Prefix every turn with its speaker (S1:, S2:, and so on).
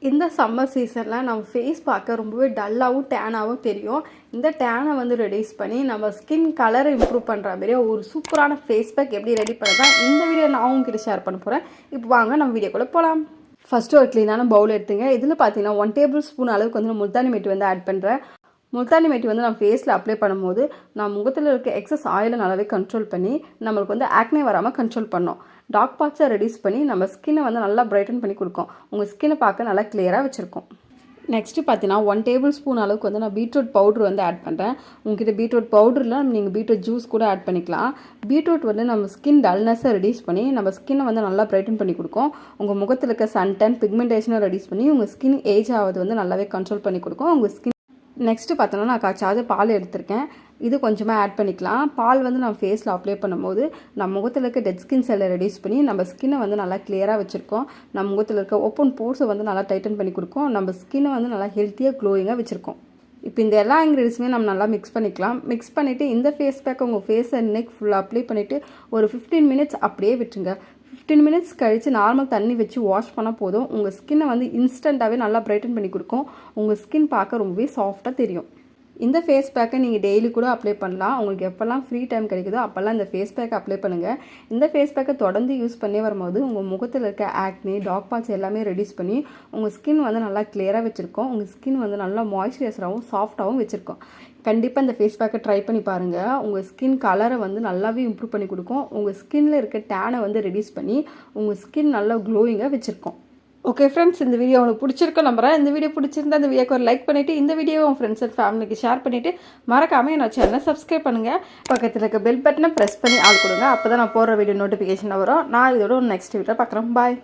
S1: இந்த சம்மர் சீசனில் நம்ம ஃபேஸ் பார்க்க ரொம்பவே டல்லாகவும் டேனாகவும் தெரியும். இந்த டேனை வந்து ரெடியூஸ் பண்ணி நம்ம ஸ்கின் கலரை இம்ப்ரூவ் பண்ணுற மாதிரியே ஒரு சூப்பரான ஃபேஸ் பேக் எப்படி ரெடி பண்ணுறதா இந்த வீடியோ நான் உங்ககிட்ட ஷேர் பண்ண போகிறேன். இப்போ வாங்க நம்ம வீடியோக்குள்ளே போகலாம். ஃபஸ்ட்டு ஒரு க்ளீனான பவுல் எடுத்துங்க. இதில் பார்த்தீங்கன்னா 1 டேபிள் ஸ்பூன் அளவுக்கு வந்து முல்தானி மெட்டி வந்து ஆட் பண்ணுறேன். முல்தானி மெட்டி வந்து நம்ம ஃபேஸில் அப்ளை பண்ணும்போது நம்ம முகத்தில் இருக்க எக்ஸஸ் ஆயிலை நல்லாவே கண்ட்ரோல் பண்ணி நம்மளுக்கு வந்து ஆக்னே வராமல் கண்ட்ரோல் பண்ணோம். டார்க் ஸ்பாட்ஸை ரெடியூஸ் பண்ணி நம்ம ஸ்கின்னை வந்து நல்லா பிரைட்டன் பண்ணி கொடுக்கும். உங்கள் ஸ்கின்னை பார்க்க நல்லா கிளியராக வச்சுருக்கோம். நெக்ஸ்ட்டு பார்த்தீங்கன்னா 1 டேபிள் ஸ்பூன் அளவுக்கு வந்து நான் பீட்ரூட் பவுட்ரு வந்து ஆட் பண்ணுறேன். உங்ககிட்ட பீட்ரூட் பவுடரில் நீங்கள் பீட்ரூட் ஜூஸ் கூட ஆட் பண்ணிக்கலாம். பீட்ரூட் வந்து நம்ம ஸ்கின் டல்னஸை ரெடியூஸ் பண்ணி நம்ம ஸ்கின்னை வந்து நல்லா பிரைட்டன் பண்ணி கொடுக்கும். உங்கள் முகத்தில் இருக்க சன்டன் பிக்மெண்டேஷனை ரெடியூஸ் பண்ணி உங்கள் ஸ்கின் ஏஜ் ஆகுது வந்து நல்லாவே கண்ட்ரோல் பண்ணி கொடுக்கும். உங்கள் ஸ்கின் நெக்ஸ்ட்டு பார்த்தோன்னா நான் காய்ச்சாத பால் எடுத்திருக்கேன். இது கொஞ்சமாக ஆட் பண்ணிக்கலாம். பால் வந்து நம்ம ஃபேஸில் அப்ளை பண்ணும்போது நம்ம முகத்தில் இருக்க டெட் ஸ்கின் செல்லை ரெடியூஸ் பண்ணி நம்ம ஸ்கின்னை வந்து நல்லா கிளியராக வச்சுருக்கோம். நம்ம முகத்தில் இருக்க ஓப்பன் போர்ஸை வந்து நல்லா டைட்டன் பண்ணி கொடுக்கும். நம்ம ஸ்கின்னை வந்து நல்லா ஹெல்த்தியாக க்ளோயிங்காக வச்சுருக்கோம். இப்போ இந்த எல்லா இன்க்ரீடியன்ஸுமே நம்ம நல்லா மிக்ஸ் பண்ணிக்கலாம். மிக்ஸ் பண்ணிவிட்டு இந்த ஃபேஸ் பேக்கை உங்கள் ஃபேஸை நெக் ஃபுல்லாக அப்ளை பண்ணிவிட்டு ஒரு 15 மினிட்ஸ் அப்படியே விட்டுருங்க. 15 மினிட்ஸ் கழித்து நார்மல் தண்ணி வச்சு வாஷ் பண்ணால் போதும். உங்கள் ஸ்கின்னை வந்து இன்ஸ்டண்ட்டாகவே நல்லா பிரைட்டன் பண்ணி கொடுக்கும். உங்கள் ஸ்கின் பார்க்க ரொம்பவே சாஃப்டாக தெரியும். இந்த ஃபேஸ் பேக்கை நீங்கள் டெய்லி கூட அப்ளை பண்ணலாம். உங்களுக்கு எப்போல்லாம் ஃப்ரீ டைம் கிடைக்குதோ அப்போல்லாம் இந்த ஃபேஸ் பேக்கை அப்ளை பண்ணுங்கள். இந்த ஃபேஸ் பேக்கை தொடர்ந்து யூஸ் பண்ணி வரும்போது உங்கள் முகத்தில் இருக்க ஆக்னி டார்க் ஸ்பாட்ஸ் எல்லாமே ரெடியூஸ் பண்ணி உங்கள் ஸ்கின் வந்து நல்லா கிளியராக வச்சுருக்கோம். உங்கள் ஸ்கின் வந்து நல்லா மாய்ஸ்சரைசராகவும் சாஃப்டாகவும் வச்சுருக்கோம். கண்டிப்பாக இந்த ஃபேஸ் பேக்கை ட்ரை பண்ணி பாருங்கள். உங்கள் ஸ்கின் கலரை வந்து நல்லாவே இம்ப்ரூவ் பண்ணி கொடுக்கும். உங்கள் ஸ்கின்னில் இருக்க டேனை வந்து ரெடியூஸ் பண்ணி உங்கள் ஸ்கின் நல்லா க்ளோயிங்காக வச்சுருக்கோம். ஓகே ஃப்ரெண்ட்ஸ், இந்த வீடியோ உங்களுக்கு பிடிச்சிருக்கும் நம்புறேன். இந்த வீடியோ பிடிச்சிருந்தா இந்த வீடியோக்கு ஒரு லைக் பண்ணிவிட்டு இந்த வீடியோவை உங்கள் ஃப்ரெண்ட்ஸ் அண்ட் ஃபேமிலிக்கு ஷேர் பண்ணிவிட்டு மறக்காமல் என்னோட சேனலை சப்ஸ்கிரைப் பண்ணுங்கள். பக்கத்தில் இருக்க பெல் பட்டனை ப்ரெஸ் பண்ணி ஆள் கொடுங்க. அப்போ தான் நான் போடுற வீடியோ நோட்டிஃபிகேஷன் வரும். நான் இதோட நெக்ஸ்ட் வீடியோ பார்க்குறேன். பாய்.